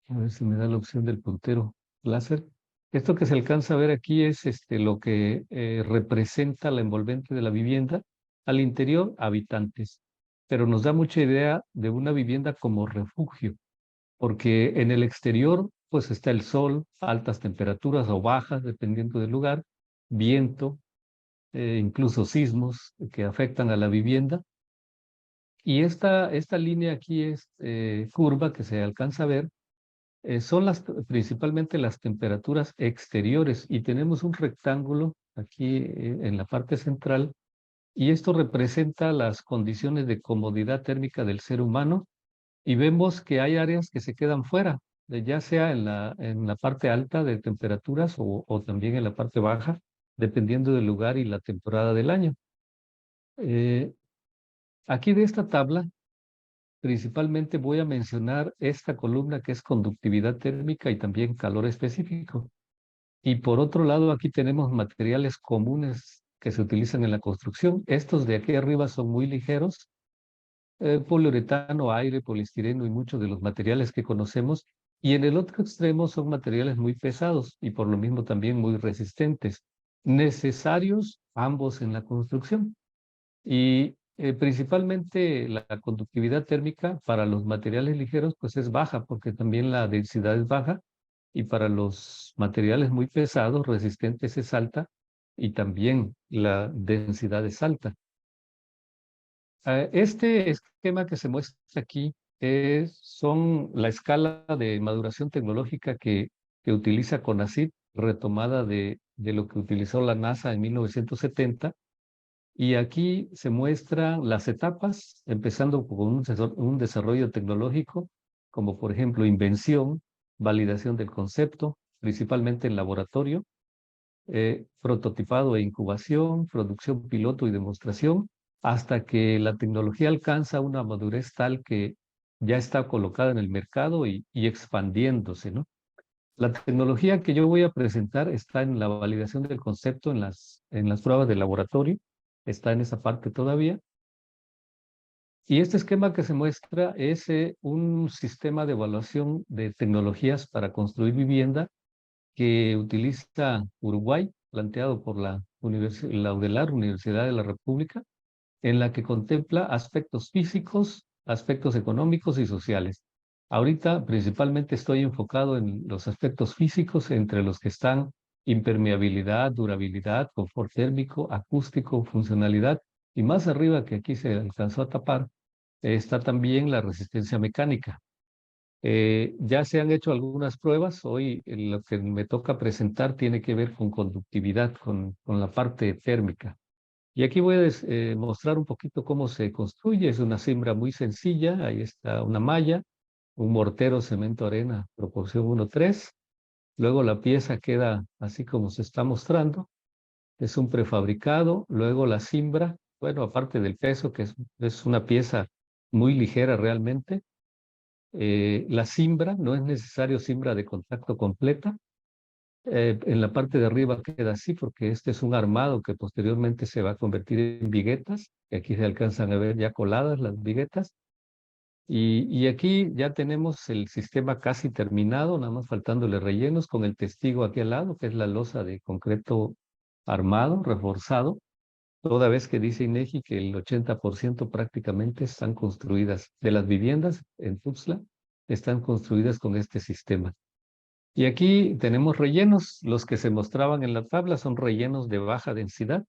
a ver si me da la opción del puntero láser. Esto que se alcanza a ver aquí es lo que representa la envolvente de la vivienda. Al interior, habitantes. Pero nos da mucha idea de una vivienda como refugio, porque en el exterior pues está el sol, altas temperaturas o bajas, dependiendo del lugar, viento, incluso sismos que afectan a la vivienda. Y esta línea aquí es curva que se alcanza a ver, son principalmente las temperaturas exteriores, y tenemos un rectángulo aquí en la parte central, y esto representa las condiciones de comodidad térmica del ser humano, y vemos que hay áreas que se quedan fuera, ya sea en la parte alta de temperaturas o también en la parte baja, dependiendo del lugar y la temporada del año. Aquí de esta tabla, principalmente voy a mencionar esta columna que es conductividad térmica y también calor específico. Y por otro lado, aquí tenemos materiales comunes que se utilizan en la construcción. Estos de aquí arriba son muy ligeros, poliuretano, aire, poliestireno y muchos de los materiales que conocemos. Y en el otro extremo son materiales muy pesados y por lo mismo también muy resistentes, necesarios ambos en la construcción. Y principalmente la conductividad térmica para los materiales ligeros pues es baja porque también la densidad es baja, y para los materiales muy pesados, resistentes, es alta y también la densidad es alta. Este esquema que se muestra aquí son la escala de maduración tecnológica que utiliza CONACYT, retomada de lo que utilizó la NASA en 1970. Y aquí se muestran las etapas, empezando con un desarrollo tecnológico, como por ejemplo invención, validación del concepto, principalmente en laboratorio, prototipado e incubación, producción piloto y demostración, hasta que la tecnología alcanza una madurez tal que ya está colocada en el mercado y expandiéndose, ¿no? La tecnología que yo voy a presentar está en la validación del concepto, en las pruebas de laboratorio, está en esa parte todavía. Y este esquema que se muestra es un sistema de evaluación de tecnologías para construir vivienda que utiliza Uruguay, planteado por la UDELAR, Universidad de la República, en la que contempla aspectos físicos, aspectos económicos y sociales. Ahorita principalmente estoy enfocado en los aspectos físicos, entre los que están impermeabilidad, durabilidad, confort térmico, acústico, funcionalidad, y más arriba, que aquí se alcanzó a tapar, está también la resistencia mecánica. Ya se han hecho algunas pruebas. Hoy lo que me toca presentar tiene que ver con conductividad, con la parte térmica. Y aquí voy a mostrar un poquito cómo se construye. Es una siembra muy sencilla. Ahí está una malla, un mortero, cemento, arena, proporción 1:3. Luego la pieza queda así como se está mostrando. Es un prefabricado. Luego la cimbra, bueno, aparte del peso, que es una pieza muy ligera realmente. La cimbra, no es necesario cimbra de contacto completa. En la parte de arriba queda así porque este es un armado que posteriormente se va a convertir en viguetas, que aquí se alcanzan a ver ya coladas las viguetas. Y aquí ya tenemos el sistema casi terminado, nada más faltándole rellenos con el testigo aquí al lado, que es la losa de concreto armado, reforzado, toda vez que dice INEGI que el 80% prácticamente están construidas de las viviendas en Tuxtla, están construidas con este sistema. Y aquí tenemos rellenos. Los que se mostraban en la tabla son rellenos de baja densidad,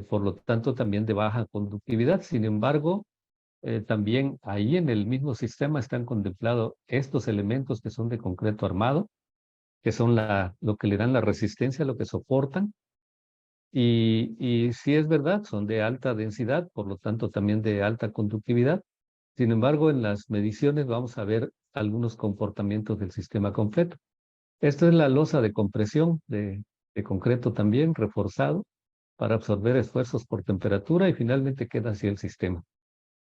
por lo tanto también de baja conductividad. Sin embargo, también ahí en el mismo sistema están contemplados estos elementos que son de concreto armado, que son lo que le dan la resistencia, lo que soportan. Y sí es verdad, son de alta densidad, por lo tanto también de alta conductividad. Sin embargo, en las mediciones vamos a ver algunos comportamientos del sistema completo. Esto es la losa de compresión de concreto también, reforzado, para absorber esfuerzos por temperatura, y finalmente queda así el sistema.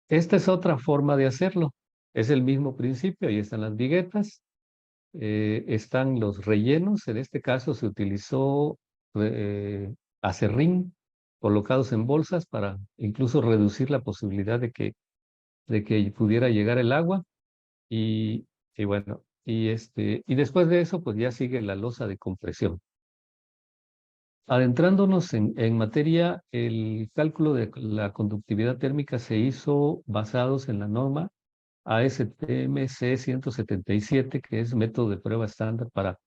Esta es otra forma de hacerlo. Es el mismo principio, ahí están las viguetas, están los rellenos. En este caso se utilizó acerrín colocados en bolsas para incluso reducir la posibilidad de que pudiera llegar el agua. Y bueno, y después de eso, pues ya sigue la losa de compresión. Adentrándonos en materia, el cálculo de la conductividad térmica se hizo basados en la norma ASTM C177, que es método de prueba estándar para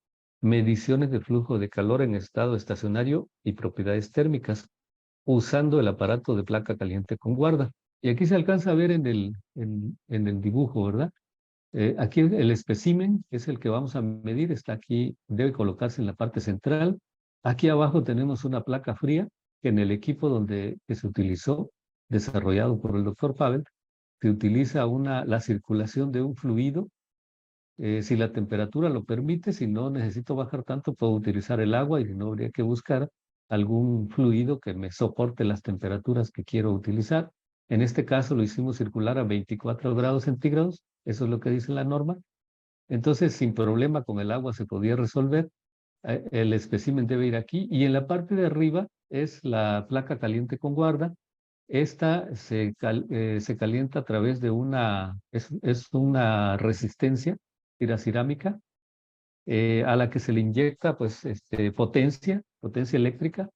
mediciones de flujo de calor en estado estacionario y propiedades térmicas, usando el aparato de placa caliente con guarda. Y aquí se alcanza a ver en el dibujo, ¿verdad? Aquí el espécimen, que es el que vamos a medir, está aquí, debe colocarse en la parte central. Aquí abajo tenemos una placa fría que en el equipo que se utilizó, desarrollado por el doctor Pavel, se utiliza la circulación de un fluido. Si la temperatura lo permite, si no necesito bajar tanto, puedo utilizar el agua, y si no, habría que buscar algún fluido que me soporte las temperaturas que quiero utilizar. En este caso lo hicimos circular a 24 grados centígrados, eso es lo que dice la norma. Entonces, sin problema con el agua se podía resolver. El espécimen debe ir aquí, y en la parte de arriba es la placa caliente con guarda, Esta se calienta a través de es una resistencia tiracerámica a la que se le inyecta pues, potencia eléctrica,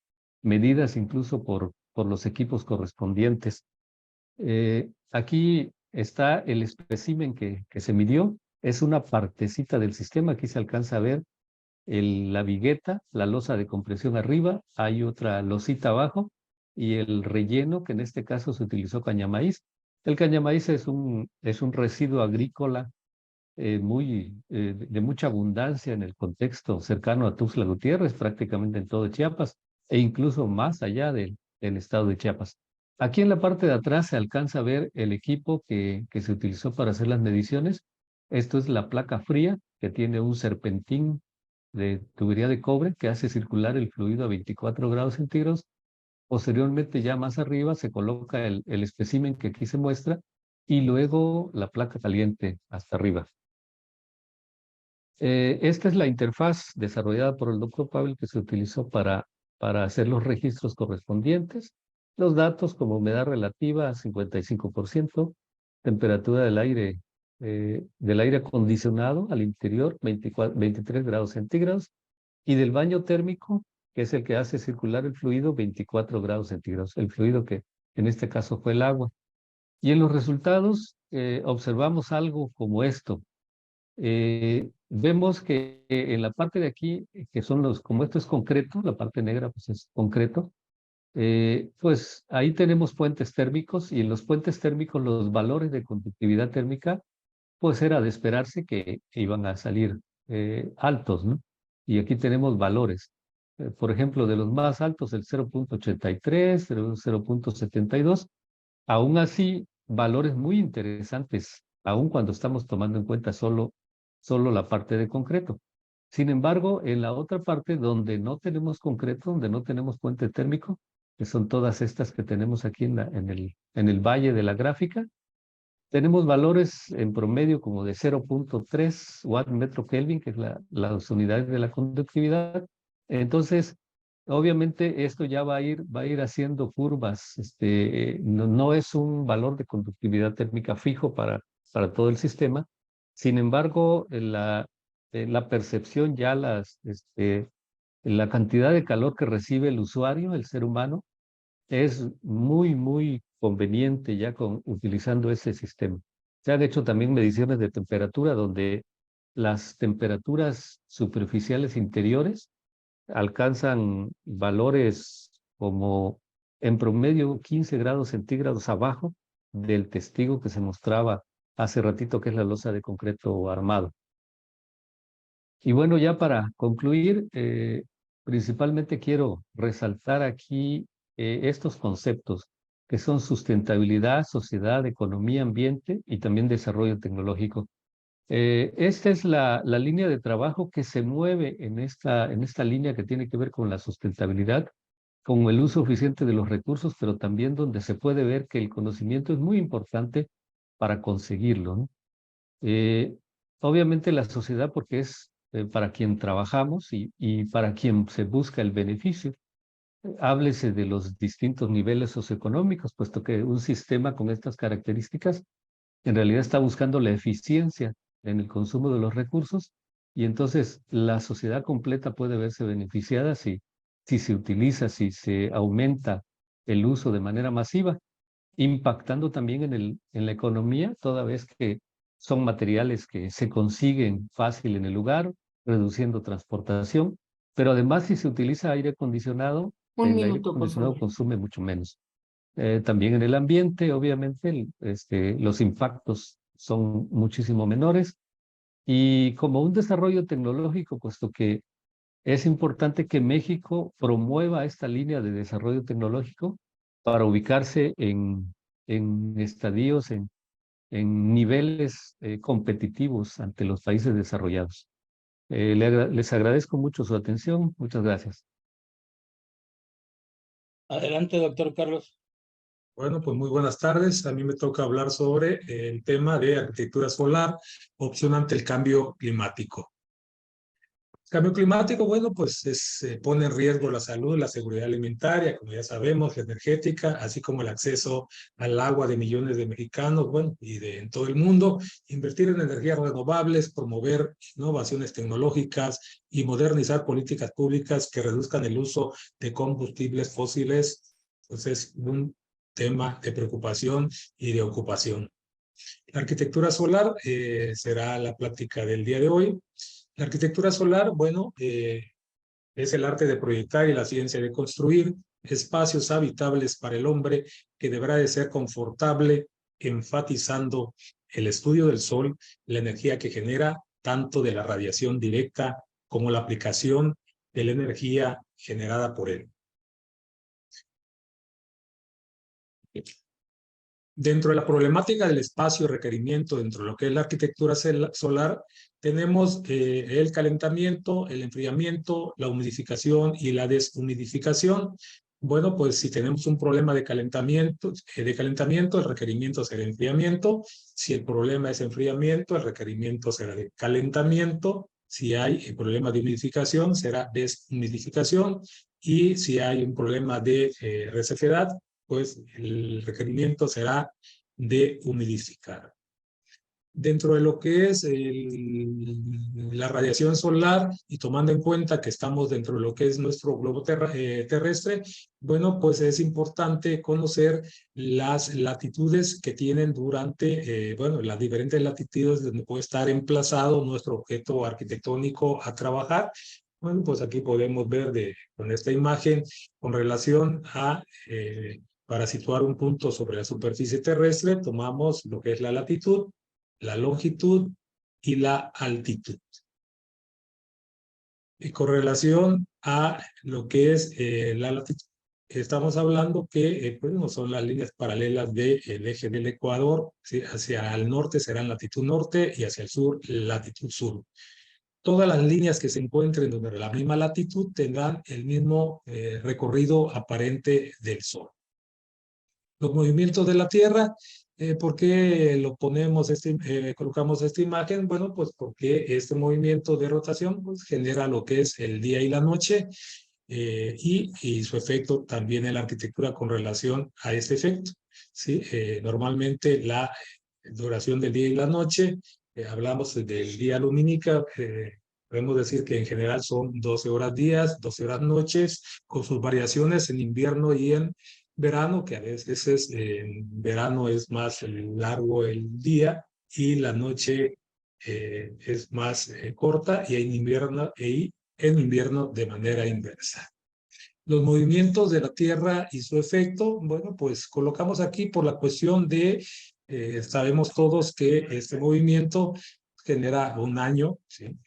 medidas incluso por los equipos correspondientes. Aquí está el espécimen que se midió, es una partecita del sistema, aquí se alcanza a ver la vigueta, la losa de compresión arriba, hay otra losita abajo, y el relleno, que en este caso se utilizó cañamaíz. El cañamaíz es un residuo agrícola de mucha abundancia en el contexto cercano a Tuxtla Gutiérrez, prácticamente en todo Chiapas, e incluso más allá del estado de Chiapas. Aquí en la parte de atrás se alcanza a ver el equipo que se utilizó para hacer las mediciones. Esto es la placa fría, que tiene un serpentín de tubería de cobre que hace circular el fluido a 24 grados centígrados. Posteriormente, ya más arriba, se coloca el espécimen que aquí se muestra y luego la placa caliente hasta arriba. Esta es la interfaz desarrollada por el doctor Pavel que se utilizó para hacer los registros correspondientes. Los datos como humedad relativa a 55%, temperatura del aire acondicionado al interior 23 grados centígrados y del baño térmico, que es el que hace circular el fluido, 24 grados centígrados, el fluido que en este caso fue el agua. Y en los resultados observamos algo como esto. Vemos que en la parte de aquí, que son como esto es concreto, la parte negra pues es concreto, pues ahí tenemos puentes térmicos y en los puentes térmicos los valores de conductividad térmica pues era de esperarse que iban a salir altos, ¿no? Y aquí tenemos valores. Por ejemplo, de los más altos, el 0.83, 0.72, aún así, valores muy interesantes, aún cuando estamos tomando en cuenta solo la parte de concreto. Sin embargo, en la otra parte donde no tenemos concreto, donde no tenemos puente térmico, que son todas estas que tenemos aquí en el valle de la gráfica, tenemos valores en promedio como de 0.3 watt metro Kelvin, que es las unidades de la conductividad. Entonces, obviamente esto ya va a ir haciendo curvas. No es un valor de conductividad térmica fijo para todo el sistema. Sin embargo, la percepción ya la cantidad de calor que recibe el usuario, el ser humano, es muy, muy conveniente ya utilizando ese sistema. Se han hecho también mediciones de temperatura donde las temperaturas superficiales interiores alcanzan valores como en promedio 15 grados centígrados abajo del testigo que se mostraba hace ratito, que es la losa de concreto armado. Y bueno, ya para concluir, principalmente quiero resaltar aquí estos conceptos que son sustentabilidad, sociedad, economía, ambiente y también desarrollo tecnológico. Esta es la línea de trabajo que se mueve en esta línea que tiene que ver con la sustentabilidad, con el uso eficiente de los recursos, pero también donde se puede ver que el conocimiento es muy importante para conseguirlo, ¿no? Obviamente la sociedad, porque es para quien trabajamos y para quien se busca el beneficio. Háblese de los distintos niveles socioeconómicos, puesto que un sistema con estas características en realidad está buscando la eficiencia en el consumo de los recursos y entonces la sociedad completa puede verse beneficiada si se utiliza, si se aumenta el uso de manera masiva, impactando también en la economía, toda vez que son materiales que se consiguen fácil en el lugar, reduciendo transportación, pero además si se utiliza aire acondicionado, el aire acondicionado consume mucho menos. También en el ambiente, obviamente, los impactos son muchísimo menores. Y como un desarrollo tecnológico, puesto que es importante que México promueva esta línea de desarrollo tecnológico para ubicarse en estadios, en niveles competitivos ante los países desarrollados. Les agradezco mucho su atención. Muchas gracias. Adelante, doctor Carlos. Bueno, pues muy buenas tardes. A mí me toca hablar sobre el tema de arquitectura solar, opción ante el cambio climático. Cambio climático, bueno, pues pone en riesgo la salud, la seguridad alimentaria, como ya sabemos, la energética, así como el acceso al agua de millones de mexicanos, bueno, en todo el mundo. Invertir en energías renovables, promover innovaciones tecnológicas y modernizar políticas públicas que reduzcan el uso de combustibles fósiles, pues es un tema de preocupación y de ocupación. La arquitectura solar será la plática del día de hoy. La arquitectura solar, bueno, es el arte de proyectar y la ciencia de construir espacios habitables para el hombre que deberá de ser confortable, enfatizando el estudio del sol, la energía que genera, tanto de la radiación directa como la aplicación de la energía generada por él. Dentro de la problemática del espacio requerimiento, dentro de lo que es la arquitectura solar, tenemos el calentamiento, el enfriamiento, la humidificación y la deshumidificación. Bueno, pues si tenemos un problema de calentamiento, el requerimiento será enfriamiento. Si el problema es enfriamiento, el requerimiento será de calentamiento. Si hay problema de humidificación, será deshumidificación. Y si hay un problema de resequedad, pues el requerimiento será de humidificar. Dentro de lo que es la radiación solar y tomando en cuenta que estamos dentro de lo que es nuestro globo terrestre, bueno, pues es importante conocer las latitudes que tienen durante, bueno, las diferentes latitudes donde puede estar emplazado nuestro objeto arquitectónico a trabajar. Bueno, pues aquí podemos ver con esta imagen con relación a para situar un punto sobre la superficie terrestre, tomamos lo que es la latitud, la longitud y la altitud. Y con relación a lo que es la latitud, estamos hablando que pues, son las líneas paralelas del eje del Ecuador, ¿sí? Hacia el norte serán latitud norte y hacia el sur latitud sur. Todas las líneas que se encuentren sobre la misma latitud tendrán el mismo recorrido aparente del Sol. Los movimientos de la Tierra, ¿por qué colocamos esta imagen? Bueno, pues porque este movimiento de rotación pues, genera lo que es el día y la noche y su efecto también en la arquitectura con relación a este efecto. ¿Sí? Normalmente la duración del día y la noche, hablamos del día lumínica, podemos decir que en general son 12 horas días, 12 horas noches, con sus variaciones en invierno y en verano, que a veces en verano es más largo el día y la noche es más corta y en invierno de manera inversa. Los movimientos de la Tierra y su efecto, bueno, pues colocamos aquí por la cuestión de, sabemos todos que este movimiento genera un año, ¿sí?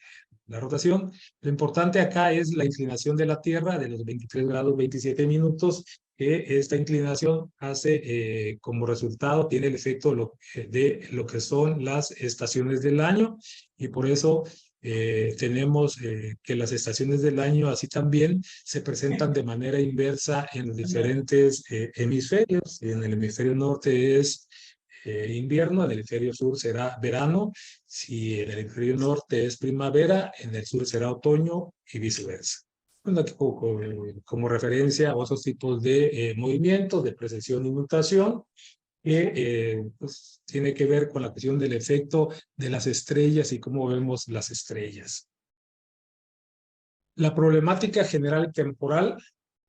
La rotación. Lo importante acá es la inclinación de la Tierra de los 23 grados 27 minutos, que esta inclinación hace como resultado, tiene el efecto de lo que son las estaciones del año y por eso tenemos que las estaciones del año así también se presentan de manera inversa en los diferentes hemisferios. En el hemisferio norte es invierno, en el hemisferio sur será verano, si en el hemisferio norte es primavera, en el sur será otoño y viceversa. Bueno, aquí como referencia a otros tipos de movimientos, de precesión y mutación, que pues, tiene que ver con la cuestión del efecto de las estrellas y cómo vemos las estrellas. La problemática general temporal,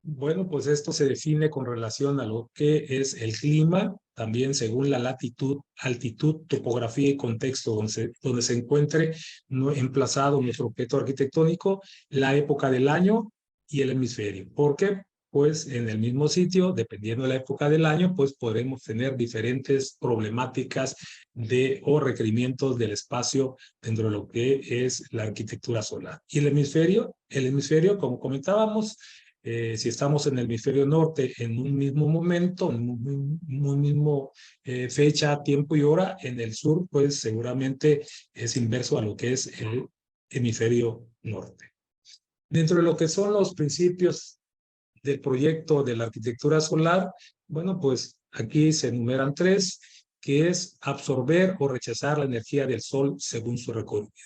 bueno, pues esto se define con relación a lo que es el clima, también según la latitud, altitud, topografía y contexto donde se encuentre emplazado nuestro objeto arquitectónico, la época del año y el hemisferio. ¿Por qué? Pues en el mismo sitio, dependiendo de la época del año, pues podremos tener diferentes problemáticas o requerimientos del espacio dentro de lo que es la arquitectura solar. Y el hemisferio, como comentábamos, si estamos en el hemisferio norte en un mismo momento, en un mismo fecha, tiempo y hora, en el sur, pues seguramente es inverso a lo que es el hemisferio norte. Dentro de lo que son los principios del proyecto de la arquitectura solar, bueno, pues aquí se enumeran 3, que es absorber o rechazar la energía del sol según su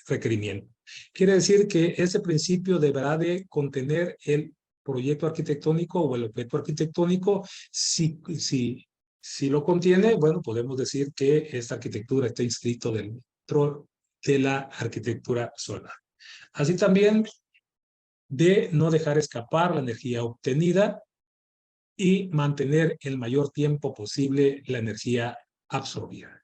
requerimiento. Quiere decir que ese principio deberá de contener el proyecto arquitectónico o el objeto arquitectónico. Si lo contiene, bueno, podemos decir que esta arquitectura está inscrito dentro de la arquitectura solar. Así también de no dejar escapar la energía obtenida y mantener el mayor tiempo posible la energía absorbida.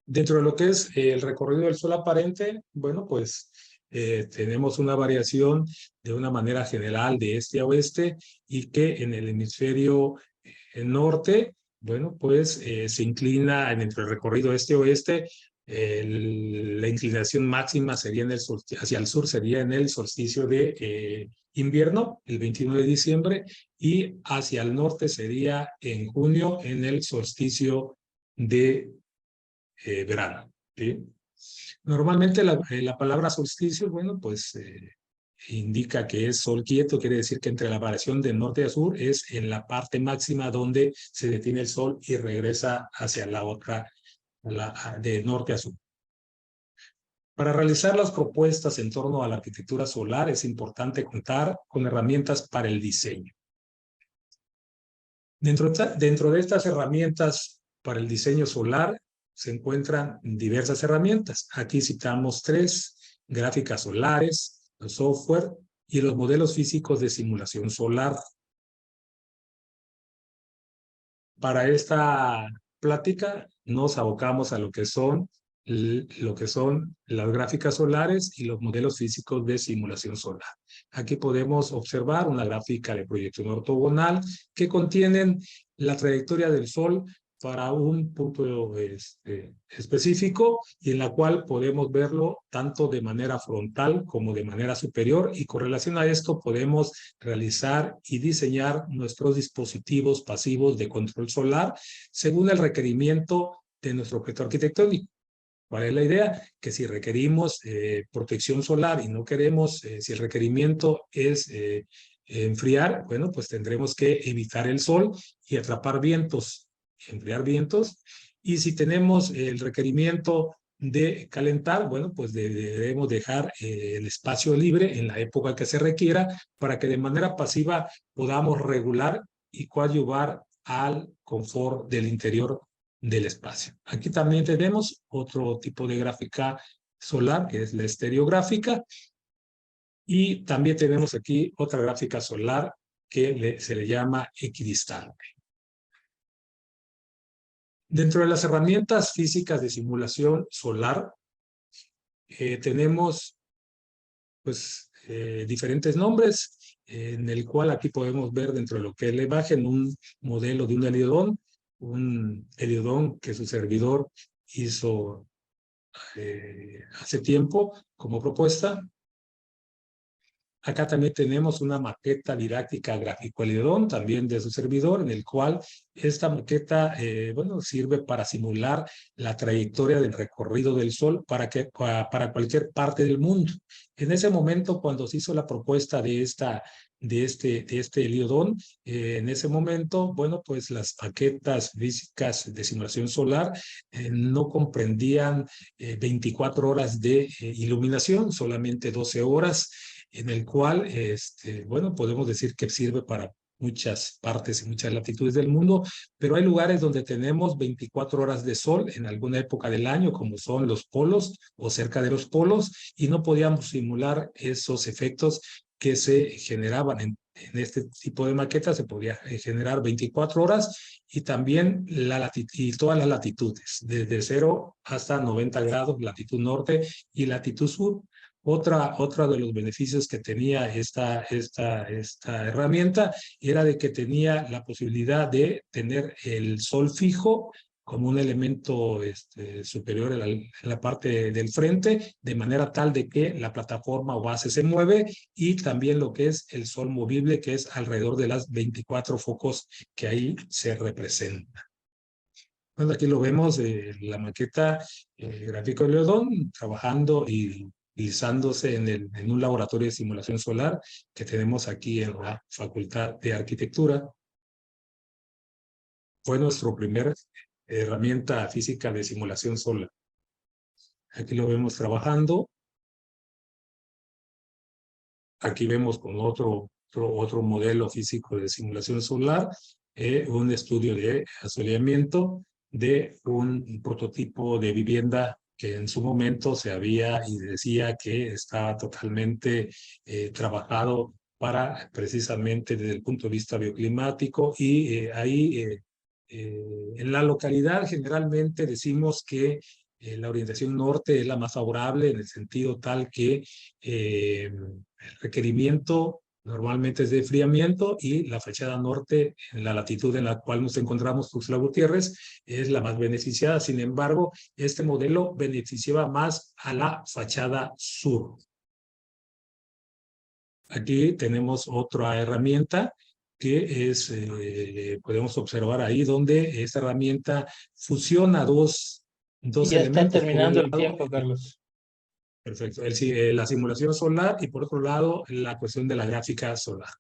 Dentro de lo que es el recorrido del sol aparente, bueno, pues tenemos una variación de una manera general de este a oeste y que en el hemisferio norte, bueno, pues se inclina entre el recorrido este-oeste. La inclinación máxima sería en el hacia el sur, sería en el solsticio de invierno, el 21 de diciembre, y hacia el norte sería en junio, en el solsticio de verano. ¿Sí? Normalmente la palabra solsticio, bueno, pues indica que es sol quieto, quiere decir que entre la variación de norte a sur es en la parte máxima donde se detiene el sol y regresa hacia la otra, de norte a sur. Para realizar las propuestas en torno a la arquitectura solar es importante contar con herramientas para el diseño. Dentro de estas herramientas para el diseño solar se encuentran diversas herramientas. Aquí citamos 3: gráficas solares, los software y los modelos físicos de simulación solar. Para esta plática nos abocamos a lo que son las gráficas solares y los modelos físicos de simulación solar. Aquí podemos observar una gráfica de proyección ortogonal que contienen la trayectoria del Sol para un punto específico y en la cual podemos verlo tanto de manera frontal como de manera superior, y con relación a esto podemos realizar y diseñar nuestros dispositivos pasivos de control solar según el requerimiento de nuestro objeto arquitectónico. ¿Cuál es la idea? Que si requerimos protección solar y no queremos, si el requerimiento es enfriar, bueno, pues tendremos que evitar el sol y atrapar vientos, enfriar vientos. Y si tenemos el requerimiento de calentar, bueno, pues debemos dejar el espacio libre en la época que se requiera para que de manera pasiva podamos regular y coadyuvar al confort del interior del espacio. Aquí también tenemos otro tipo de gráfica solar, que es la estereográfica, y también tenemos aquí otra gráfica solar que se le llama equidistante. Dentro de las herramientas físicas de simulación solar, tenemos pues diferentes nombres, en el cual aquí podemos ver dentro de lo que es la imagen un modelo de un heliodón que su servidor hizo hace tiempo como propuesta. Acá también tenemos una maqueta didáctica gráfico-heliodón, también de su servidor, en el cual esta maqueta bueno, sirve para simular la trayectoria del recorrido del Sol para cualquier parte del mundo. En ese momento, cuando se hizo la propuesta de este heliodón, en ese momento, bueno, pues las maquetas físicas de simulación solar no comprendían 24 horas de iluminación, solamente 12 horas, en el cual, bueno, podemos decir que sirve para muchas partes y muchas latitudes del mundo, pero hay lugares donde tenemos 24 horas de sol en alguna época del año, como son los polos o cerca de los polos, y no podíamos simular esos efectos que se generaban en este tipo de maquetas. Se podía generar 24 horas y también y todas las latitudes, desde 0 hasta 90 grados, latitud norte y latitud sur. Otra de los beneficios que tenía esta herramienta era de que tenía la posibilidad de tener el sol fijo como un elemento superior en la parte del frente, de manera tal de que la plataforma o base se mueve, y también lo que es el sol movible, que es alrededor de las 24 focos que ahí se representa. Bueno, aquí lo vemos, la maqueta gráfico de Leodón, trabajando y utilizándose en un laboratorio de simulación solar que tenemos aquí en la Facultad de Arquitectura. Fue nuestra primera herramienta física de simulación solar. Aquí lo vemos trabajando. Aquí vemos con otro modelo físico de simulación solar, un estudio de asoleamiento de un prototipo de vivienda que en su momento se había y decía que estaba totalmente trabajado para precisamente desde el punto de vista bioclimático, y ahí en la localidad generalmente decimos que la orientación norte es la más favorable en el sentido tal que el requerimiento normalmente es de enfriamiento, y la fachada norte, en la latitud en la cual nos encontramos, Tuxtla Gutiérrez, es la más beneficiada. Sin embargo, este modelo beneficiaba más a la fachada sur. Aquí tenemos otra herramienta que es, podemos observar ahí, donde esta herramienta fusiona dos Ya está elementos. terminando Por un el lado, tiempo, Carlos. perfecto, la simulación solar, y por otro lado, la cuestión de la gráfica solar.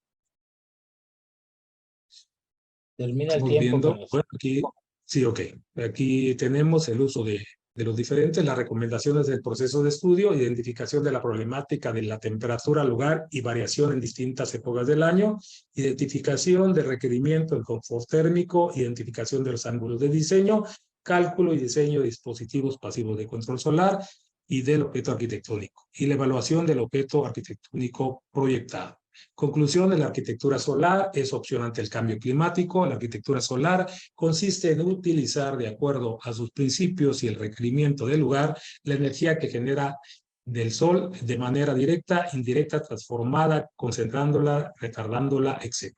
Termina el Estamos tiempo, viendo, Carlos. bueno, aquí, sí, ok. Aquí tenemos el uso de los diferentes, las recomendaciones del proceso de estudio, identificación de la problemática de la temperatura, lugar y variación en distintas épocas del año, identificación de requerimiento del confort térmico, identificación de los ángulos de diseño, cálculo y diseño de dispositivos pasivos de control solar y del objeto arquitectónico, y la evaluación del objeto arquitectónico proyectado. Conclusión de la arquitectura solar es opción ante el cambio climático. La arquitectura solar consiste en utilizar, de acuerdo a sus principios y el requerimiento del lugar, la energía que genera del sol de manera directa, indirecta, transformada, concentrándola, retardándola, etc.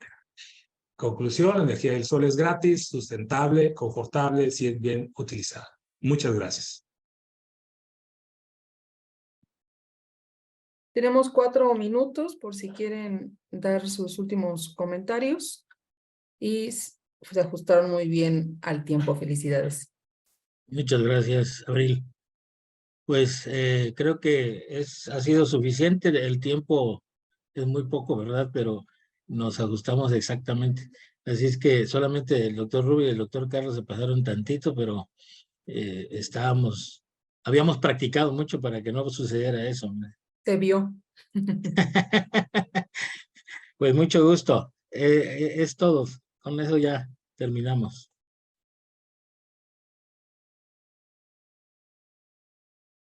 Conclusión: la energía del sol es gratis, sustentable, confortable, si es bien utilizada. Muchas gracias. Tenemos 4 minutos por si quieren dar sus últimos comentarios, y se ajustaron muy bien al tiempo. Felicidades. Muchas gracias, Abril. Pues creo que ha sido suficiente. El tiempo es muy poco, ¿verdad? Pero nos ajustamos exactamente. Así es que solamente el doctor Rubio y el doctor Carlos se pasaron tantito, pero habíamos practicado mucho para que no sucediera eso, hombre. Se vio. Pues mucho gusto. Es todo. Con eso ya terminamos.